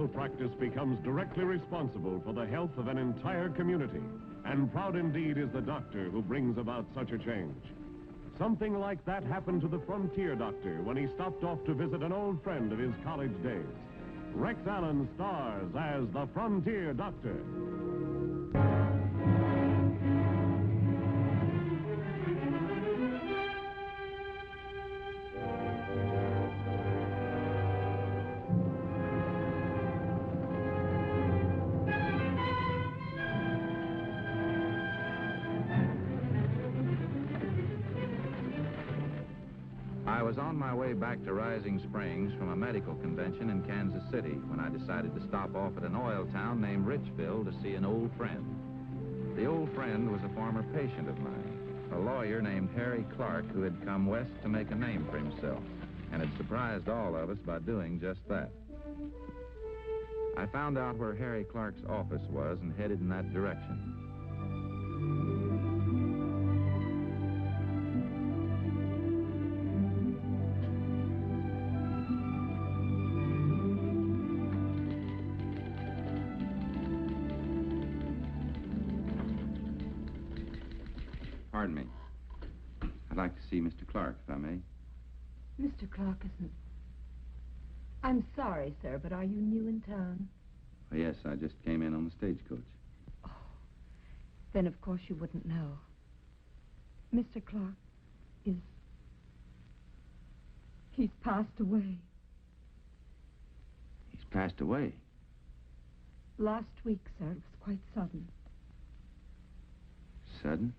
practice becomes directly responsible for the health of an entire community. And proud indeed is the doctor who brings about such a change. Something like that happened to the frontier doctor when he stopped off to visit an old friend of his college days. Rex Allen stars as the Frontier Doctor. I was on my way back to Rising Springs from a medical convention in Kansas City when I decided to stop off at an oil town named Richville to see an old friend. The old friend was a former patient of mine, a lawyer named Harry Clark who had come west to make a name for himself and had surprised all of us by doing just that. I found out where Harry Clark's office was and headed in that direction. Pardon me. I'd like to see Mr. Clark, if I may. Mr. Clark isn't... I'm sorry, sir, but are you new in town? Oh, yes, I just came in on the stagecoach. Oh, then of course you wouldn't know. Mr. Clark is... He's passed away. He's passed away? Last week, sir. It was quite sudden. Sudden?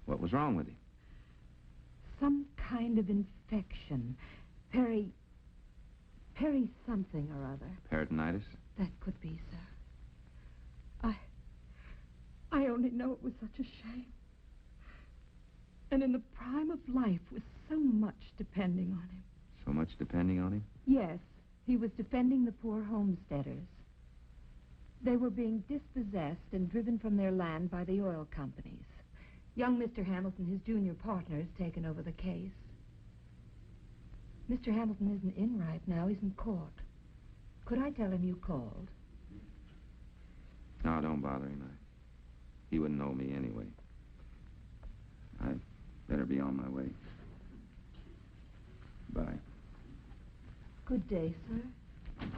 What was wrong with him? Some kind of infection. Peri something or other. Peritonitis? That could be, sir. I only know it was such a shame. And in the prime of life, with so much depending on him. So much depending on him? Yes, he was defending the poor homesteaders. They were being dispossessed and driven from their land by the oil companies. Young Mr. Hamilton, his junior partner, has taken over the case. Mr. Hamilton isn't in right now. He's in court. Could I tell him you called? No, don't bother him. He wouldn't know me anyway. I'd better be on my way. Bye. Good day, sir.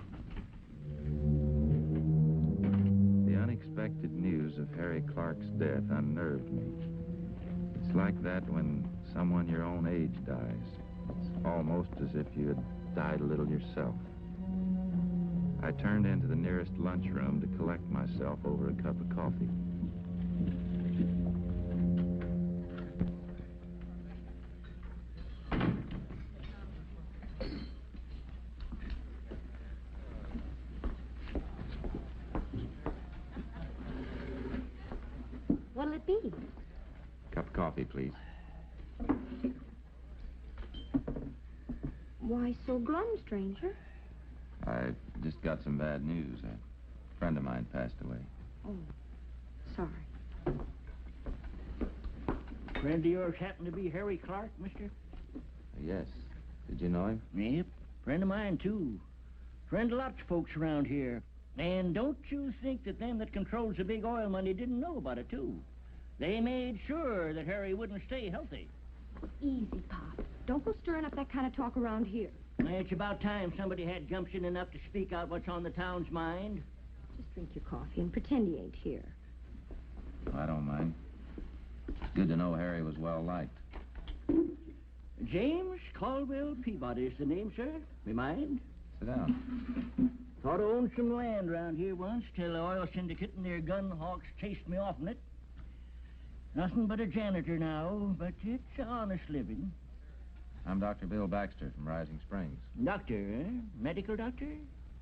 The unexpected news of Harry Clark's death unnerved me. It's like that when someone your own age dies. It's almost as if you had died a little yourself. I turned into the nearest lunchroom to collect myself over a cup of coffee. What'll it be? Cup of coffee, please. Why so glum, stranger? I just got some bad news. A friend of mine passed away. Oh, sorry. Friend of yours happen to be Harry Clark, mister? Yes. Did you know him? Yep, friend of mine, too. Friend of lots of folks around here. And don't you think that them that controls the big oil money didn't know about it, too? They made sure that Harry wouldn't stay healthy. Easy, Pop. Don't go stirring up that kind of talk around here. It's about time somebody had gumption enough to speak out what's on the town's mind. Just drink your coffee and pretend he ain't here. I don't mind. It's good to know Harry was well liked. James Caldwell Peabody is the name, sir. Me mind? Sit down. Thought I owned some land around here once till the oil syndicate and their gun hawks chased me off in it. Nothing but a janitor now, but it's an honest living. I'm Dr. Bill Baxter from Rising Springs. Doctor, eh? Medical doctor?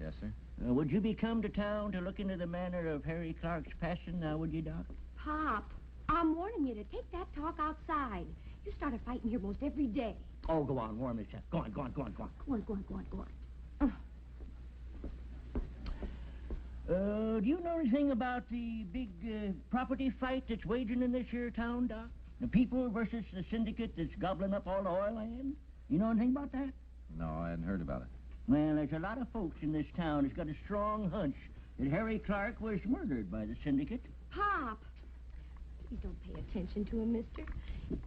Yes, sir. Would you be come to town to look into the manner of Harry Clark's passing now, would you, Doc? Pop, I'm warning you to take that talk outside. You started fighting here most every day. Oh, go on, warm yourself. Go on. Go on. Do you know anything about the big property fight that's waging in this here town, Doc? The people versus the syndicate that's gobbling up all the oil land? You know anything about that? No, I hadn't heard about it. Well, there's a lot of folks in this town that's got a strong hunch that Harry Clark was murdered by the syndicate. Pop! Please don't pay attention to him, mister.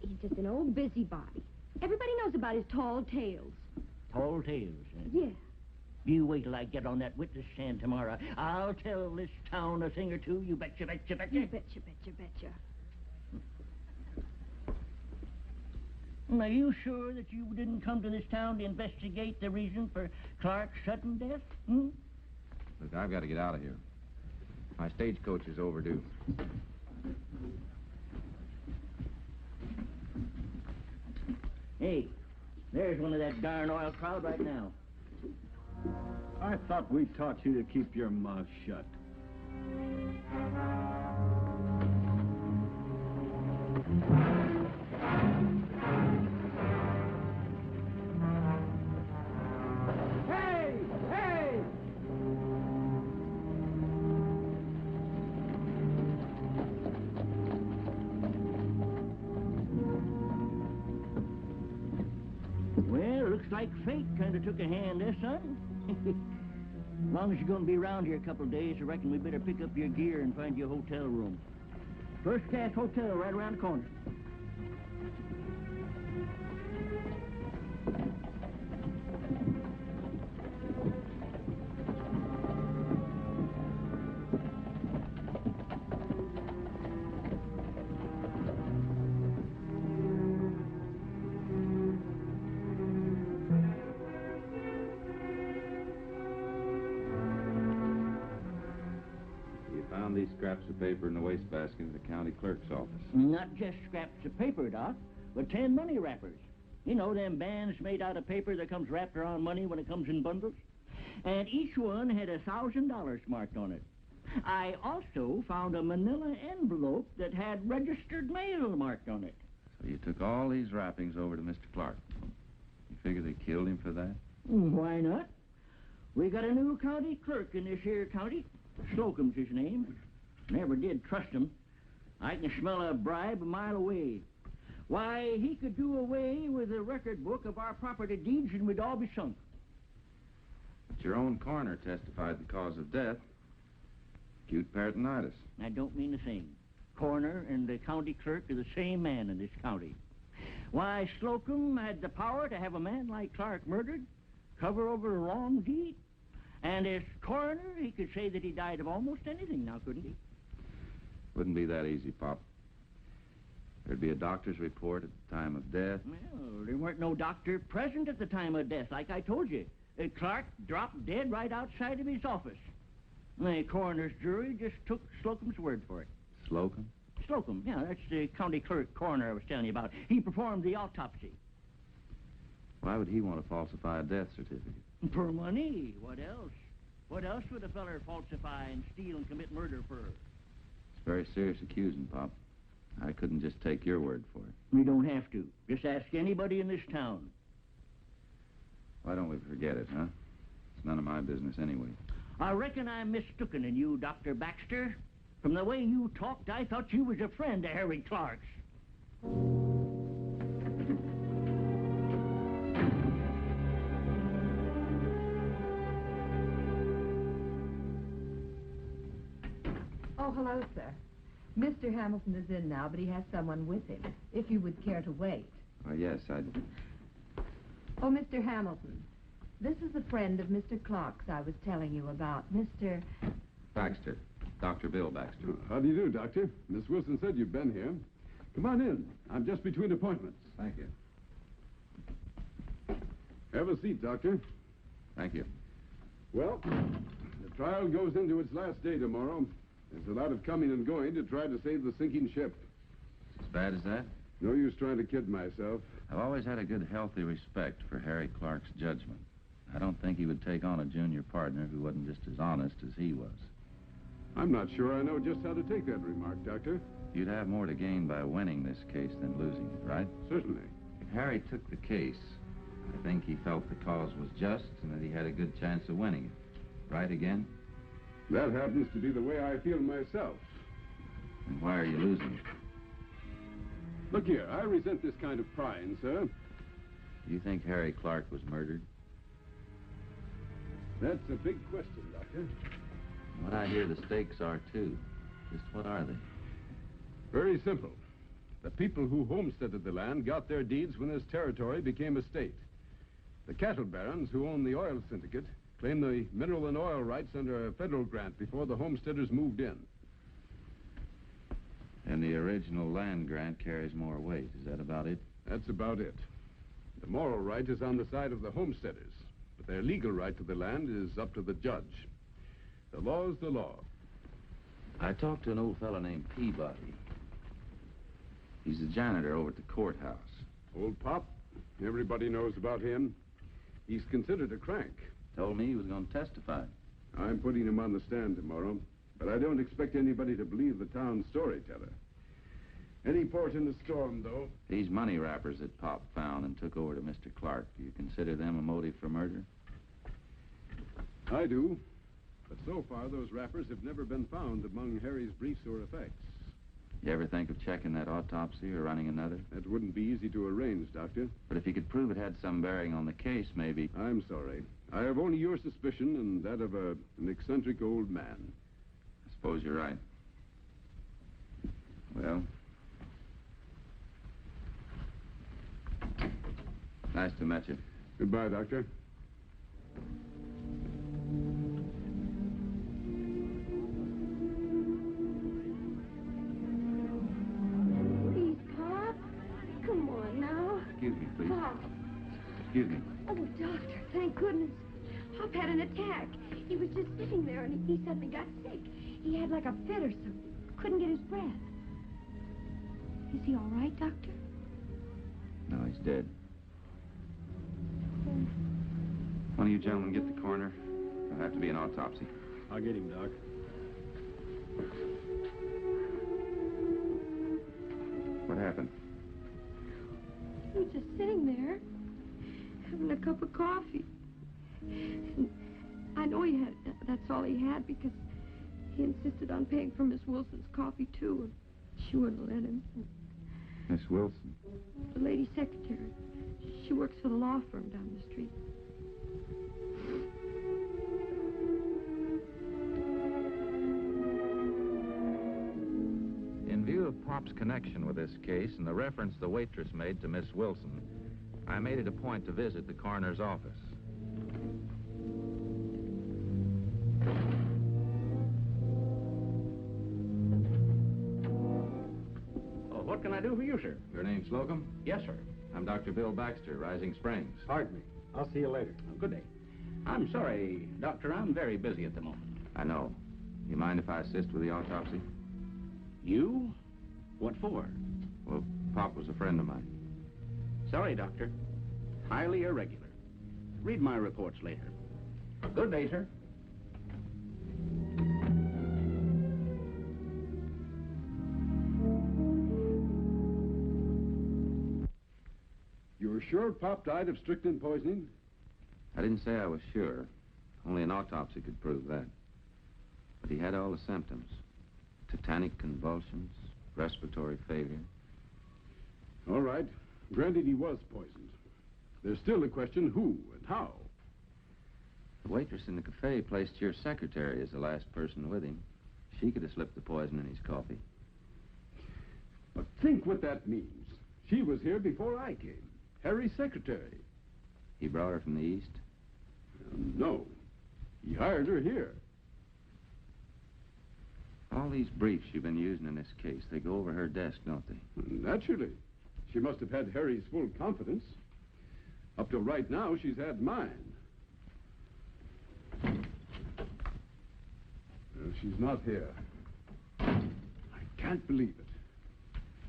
He's just an old busybody. Everybody knows about his tall tales. Tall tales, eh? Yeah. You wait till I get on that witness stand tomorrow. I'll tell this town a thing or two. You betcha, betcha, betcha. You betcha, betcha, betcha. Are you sure that you didn't come to this town to investigate the reason for Clark's sudden death? Hmm? Look, I've got to get out of here. My stagecoach is overdue. Hey, there's one of that darn oil crowd right now. I thought we taught you to keep your mouth shut. Hey! Hey! Well, looks like fate kind of took a hand there, son. As long as you're going to be around here a couple of days, I reckon we better pick up your gear and find you a hotel room. First class hotel right around the corner. These scraps of paper in the wastebasket in the county clerk's office. Not just scraps of paper, Doc, but 10 money wrappers. You know, them bands made out of paper that comes wrapped around money when it comes in bundles? And each one had $1,000 marked on it. I also found a manila envelope that had registered mail marked on it. So you took all these wrappings over to Mr. Clark. You figure they killed him for that? Why not? We got a new county clerk in this here county. Slocum's his name. Never did trust him. I can smell a bribe a mile away. Why, he could do away with the record book of our property deeds and we'd all be sunk. But your own coroner testified the cause of death. Acute peritonitis. I don't mean the thing. Coroner and the county clerk are the same man in this county. Why, Slocum had the power to have a man like Clark murdered, cover over a wrong deed. And as coroner, he could say that he died of almost anything now, couldn't he? Wouldn't be that easy, Pop. There'd be a doctor's report at the time of death. Well, there weren't no doctor present at the time of death, like I told you. Clark dropped dead right outside of his office. The coroner's jury just took Slocum's word for it. Slocum? Slocum, yeah, that's the county clerk coroner I was telling you about. He performed the autopsy. Why would he want to falsify a death certificate? For money. What else? What else would a feller falsify and steal and commit murder for? It's very serious accusing, Pop. I couldn't just take your word for it. We don't have to. Just ask anybody in this town. Why don't we forget it, huh? It's none of my business anyway. I reckon I'm mistooken in you, Dr. Baxter. From the way you talked, I thought you was a friend of Harry Clark's. Oh, hello, sir. Mr. Hamilton is in now, but he has someone with him, if you would care to wait. Yes, I'd... Oh, Mr. Hamilton, this is a friend of Mr. Clark's I was telling you about, Mr. Baxter. Dr. Bill Baxter. How do you do, Doctor? Miss Wilson said you'd been here. Come on in. I'm just between appointments. Thank you. Have a seat, Doctor. Thank you. Well, the trial goes into its last day tomorrow. There's a lot of coming and going to try to save the sinking ship. As bad as that? No use trying to kid myself. I've always had a good, healthy respect for Harry Clark's judgment. I don't think he would take on a junior partner who wasn't just as honest as he was. I'm not sure I know just how to take that remark, Doctor. You'd have more to gain by winning this case than losing it, right? Certainly. If Harry took the case, I think he felt the cause was just and that he had a good chance of winning it. Right again? That happens to be the way I feel myself. And why are you losing it? Look here, I resent this kind of prying, sir. You think Harry Clark was murdered? That's a big question, Doctor. What I hear the stakes are, too. Just what are they? Very simple. The people who homesteaded the land got their deeds when this territory became a state. The cattle barons who own the oil syndicate claim the mineral and oil rights under a federal grant before the homesteaders moved in. And the original land grant carries more weight. Is that about it? That's about it. The moral right is on the side of the homesteaders, but their legal right to the land is up to the judge. The law is the law. I talked to an old fellow named Peabody. He's the janitor over at the courthouse. Old Pop, everybody knows about him. He's considered a crank. Told me he was going to testify. I'm putting him on the stand tomorrow, but I don't expect anybody to believe the town storyteller. Any port in the storm, though. These money wrappers that Pop found and took over to Mr. Clark, do you consider them a motive for murder? I do. But so far, those wrappers have never been found among Harry's briefs or effects. You ever think of checking that autopsy or running another? That wouldn't be easy to arrange, Doctor. But if you could prove it had some bearing on the case, maybe... I'm sorry. I have only your suspicion and that of an eccentric old man. I suppose you're right. Well... Nice to meet you. Goodbye, Doctor. Please, Pop. Come on now. Excuse me, please. Pop. Excuse me. Oh, Doctor, thank goodness. Pop had an attack. He was just sitting there and he suddenly got sick. He had like a fit or something. Couldn't get his breath. Is he all right, Doctor? No, he's dead. One of you gentlemen get the coroner. There'll have to be an autopsy. I'll get him, Doc. What happened? He was just sitting there, having a cup of coffee. And I know that's all he had because he insisted on paying for Miss Wilson's coffee, too, and she wouldn't let him. Miss Wilson? The lady secretary. She works for the law firm down the street. In view of Pop's connection with this case and the reference the waitress made to Miss Wilson, I made it a point to visit the coroner's office. What can I do for you, sir? Your name's Slocum? Yes, sir. I'm Dr. Bill Baxter, Rising Springs. Pardon me. I'll see you later. Good day. I'm sorry, Doctor. I'm very busy at the moment. I know. You mind if I assist with the autopsy? You? What for? Well, Pop was a friend of mine. Sorry, Doctor. Highly irregular. Read my reports later. Good day, sir. You're sure Pop died of strychnine poisoning? I didn't say I was sure. Only an autopsy could prove that. But he had all the symptoms. Tetanic convulsions, respiratory failure. All right. Granted he was poisoned. There's still the question who and how. The waitress in the cafe placed your secretary as the last person with him. She could have slipped the poison in his coffee. But think what that means. She was here before I came. Harry's secretary. He brought her from the east? No. He hired her here. All these briefs you've been using in this case, they go over her desk, don't they? Naturally. She must have had Harry's full confidence. Up till right now, she's had mine. She's not here. I can't believe it.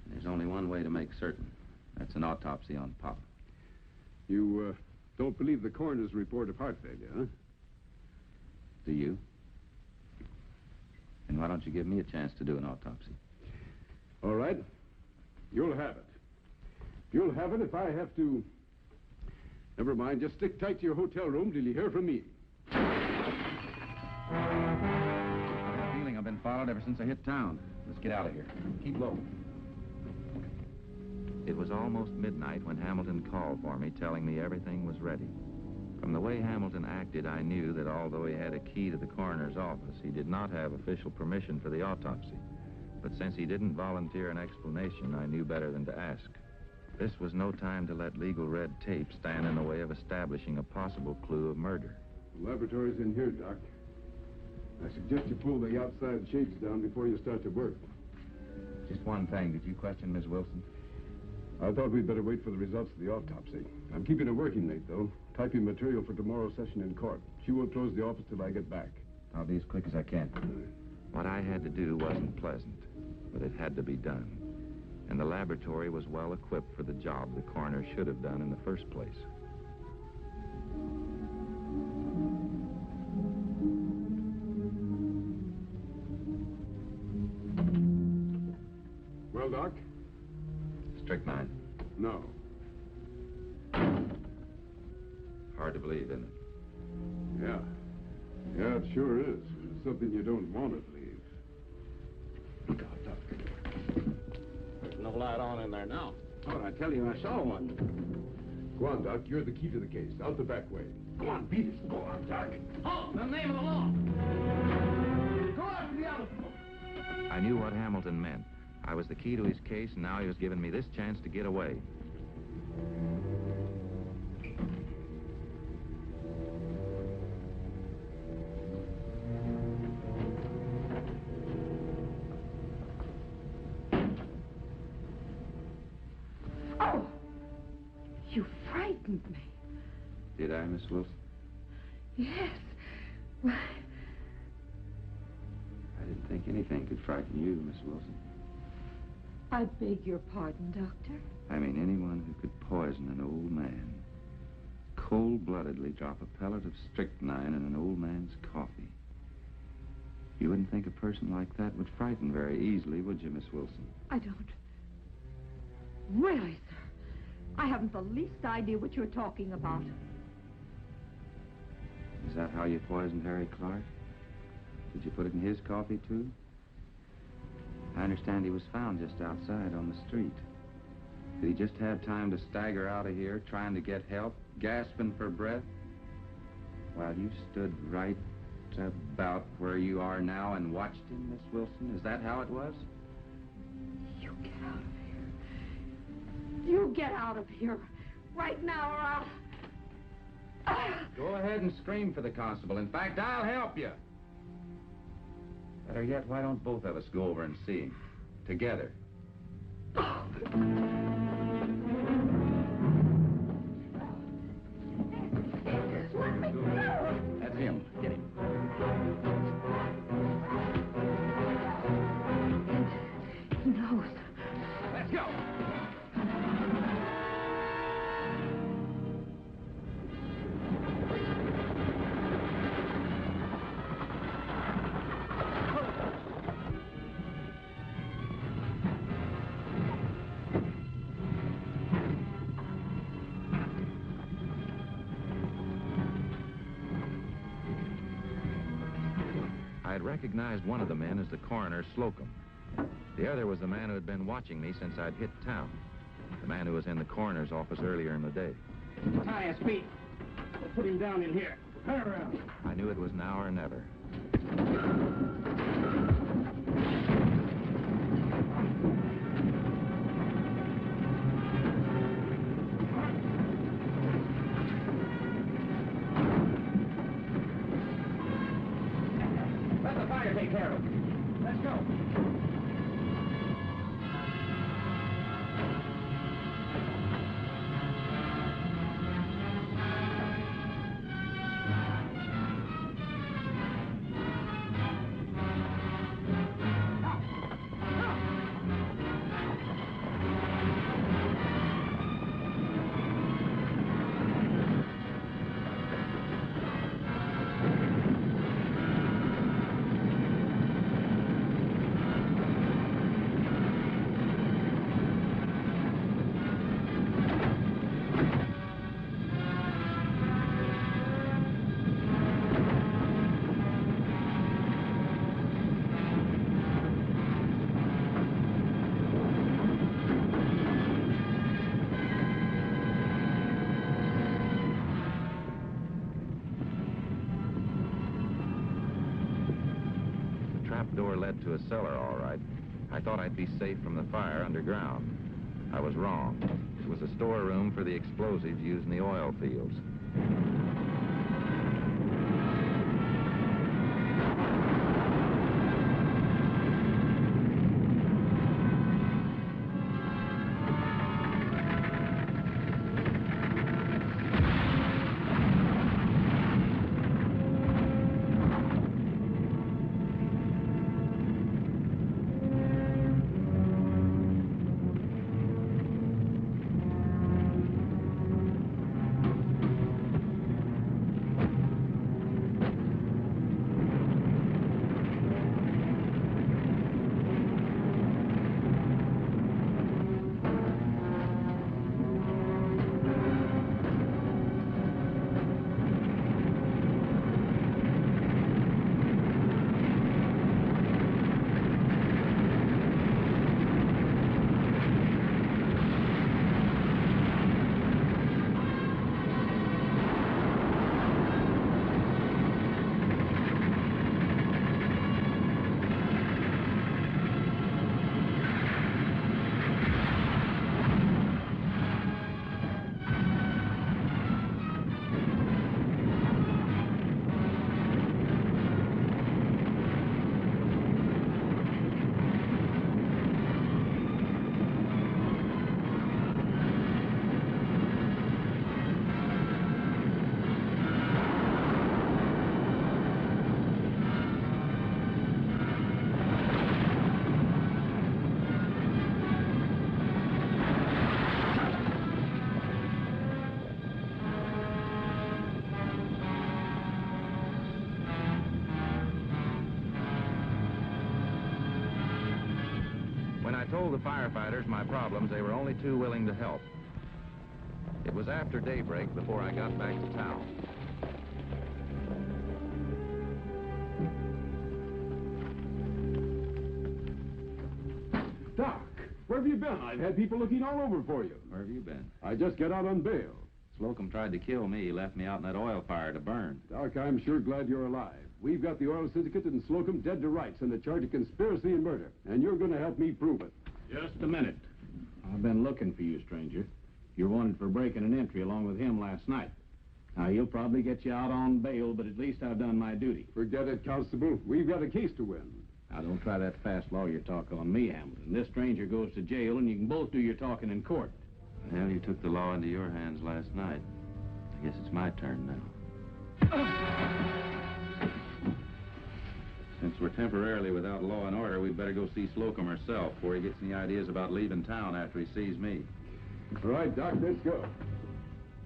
There's only one way to make certain. That's an autopsy on Pop. You don't believe the coroner's report of heart failure, huh? Do you? And why don't you give me a chance to do an autopsy? All right. You'll have it. You'll have it if I have to... Never mind. Just stick tight to your hotel room till you hear from me. I have a feeling I've been followed ever since I hit town. Let's get out of here. Keep low. It was almost midnight when Hamilton called for me, telling me everything was ready. From the way Hamilton acted, I knew that although he had a key to the coroner's office, he did not have official permission for the autopsy. But since he didn't volunteer an explanation, I knew better than to ask. This was no time to let legal red tape stand in the way of establishing a possible clue of murder. The laboratory's in here, Doc. I suggest you pull the outside shades down before you start to work. Just one thing. Did you question Miss Wilson? I thought we'd better wait for the results of the autopsy. I'm keeping her working late, though. Typing material for tomorrow's session in court. She won't close the office till I get back. I'll be as quick as I can. What I had to do wasn't pleasant, but it had to be done. And the laboratory was well equipped for the job the coroner should have done in the first place. Well, Doc? Strychnine. No. Hard to believe, isn't it? Yeah. Yeah, it sure is. It's something you don't want to believe. Look out, Doctor. There's no light on in there now. Oh, I tell you, I saw one. Go on, Doc. You're the key to the case. Out the back way. Go on, Peters. Go on, Doc. Oh, in the name of the law. Go out to the other. I knew what Hamilton meant. I was the key to his case, and now he was giving me this chance to get away. Oh! You frightened me. Did I, Miss Wilson? Yes. Why? I didn't think anything could frighten you, Miss Wilson. I beg your pardon, Doctor. I mean anyone who could poison an old man. Cold-bloodedly drop a pellet of strychnine in an old man's coffee. You wouldn't think a person like that would frighten very easily, would you, Miss Wilson? I don't. Really, sir. I haven't the least idea what you're talking about. Is that how you poisoned Harry Clark? Did you put it in his coffee, too? I understand he was found just outside on the street. Did he just have time to stagger out of here, trying to get help, gasping for breath, while you stood right about where you are now and watched him, Miss Wilson? Is that how it was? You get out of here. You get out of here. Right now, or I'll... Go ahead and scream for the constable. In fact, I'll help you. Better yet, why don't both of us go over and see him? Together. That's him. Get him. He knows. Let's go. I had recognized one of the men as the coroner, Slocum. The other was the man who had been watching me since I'd hit town. The man who was in the coroner's office earlier in the day. Tie his feet. We'll put him down in here. Turn around. I knew it was now or never. Let the fire take care of him. Let's go. door led to a cellar, all right. I thought I'd be safe from the fire underground. I was wrong. It was a storeroom for the explosives used in the oil fields. When I told the firefighters my problems, they were only too willing to help. It was after daybreak before I got back to town. Doc, where have you been? I've had people looking all over for you. Where have you been? I just got out on bail. Slocum tried to kill me. He left me out in that oil fire to burn. Doc, I'm sure glad you're alive. We've got the oil syndicate and Slocum dead to rights on the charge of conspiracy and murder, and you're going to help me prove it. Just a minute. I've been looking for you, stranger. You're wanted for breaking an entry along with him last night. Now, he'll probably get you out on bail, but at least I've done my duty. Forget it, Constable. We've got a case to win. Now, don't try that fast lawyer talk on me, Hamilton. This stranger goes to jail, and you can both do your talking in court. Well, you took the law into your hands last night. I guess it's my turn now. Since we're temporarily without law and order, we'd better go see Slocum herself before he gets any ideas about leaving town after he sees me. All right, Doc, let's go.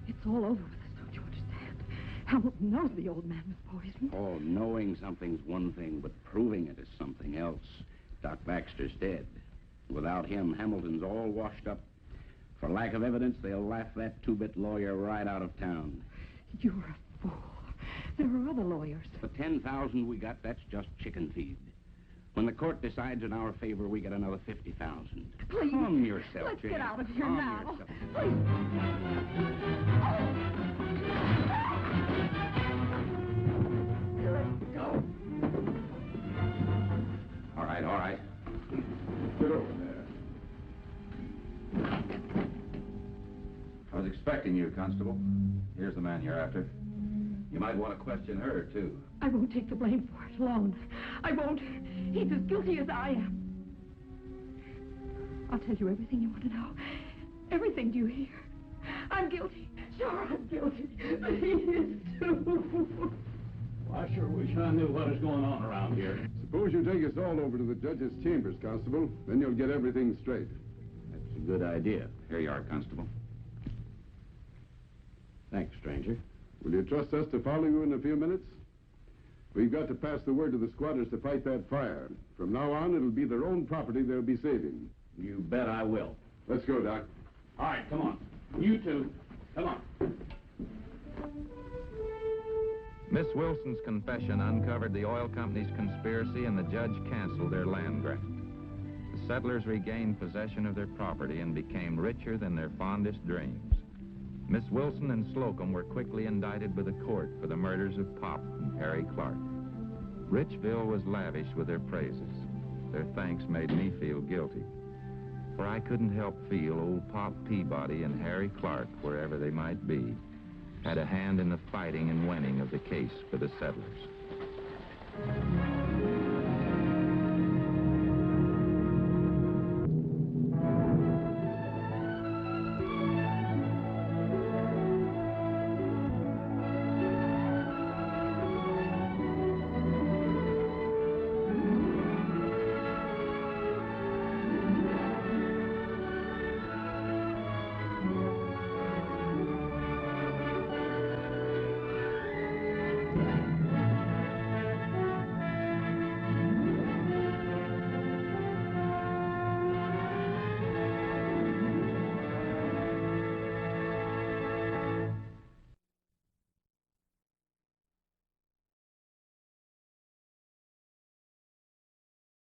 It's all over with us, don't you understand? Hamilton knows the old man was poisoned. Oh, knowing something's one thing, but proving it is something else. Doc Baxter's dead. Without him, Hamilton's all washed up. For lack of evidence, they'll laugh that two-bit lawyer right out of town. You're a fool. There are other lawyers. The 10,000 we got, that's just chicken feed. When the court decides in our favor, we get another 50,000. Please. Calm yourself, Let's Jane. get out of here Calm now. yourself. Please. Let's go. All right, all right. Get over there. I was expecting you, Constable. Here's the man you're after. You might want to question her, too. I won't take the blame for it alone. I won't. He's as guilty as I am. I'll tell you everything you want to know. Everything, do you hear? I'm guilty. Sure, I'm guilty. But he is, too. Well, I sure wish I knew what is going on around here. Suppose you take us all over to the judge's chambers, Constable. Then you'll get everything straight. That's a good idea. Here you are, Constable. Thanks, stranger. Will you trust us to follow you in a few minutes? We've got to pass the word to the squatters to fight that fire. From now on, it'll be their own property they'll be saving. You bet I will. Let's go, Doc. All right, come on. You two. Come on. Miss Wilson's confession uncovered the oil company's conspiracy, and the judge canceled their land grant. The settlers regained possession of their property and became richer than their fondest dreams. Miss Wilson and Slocum were quickly indicted by the court for the murders of Pop and Harry Clark. Richville was lavish with their praises. Their thanks made me feel guilty, for I couldn't help feel old Pop Peabody and Harry Clark, wherever they might be, had a hand in the fighting and winning of the case for the settlers.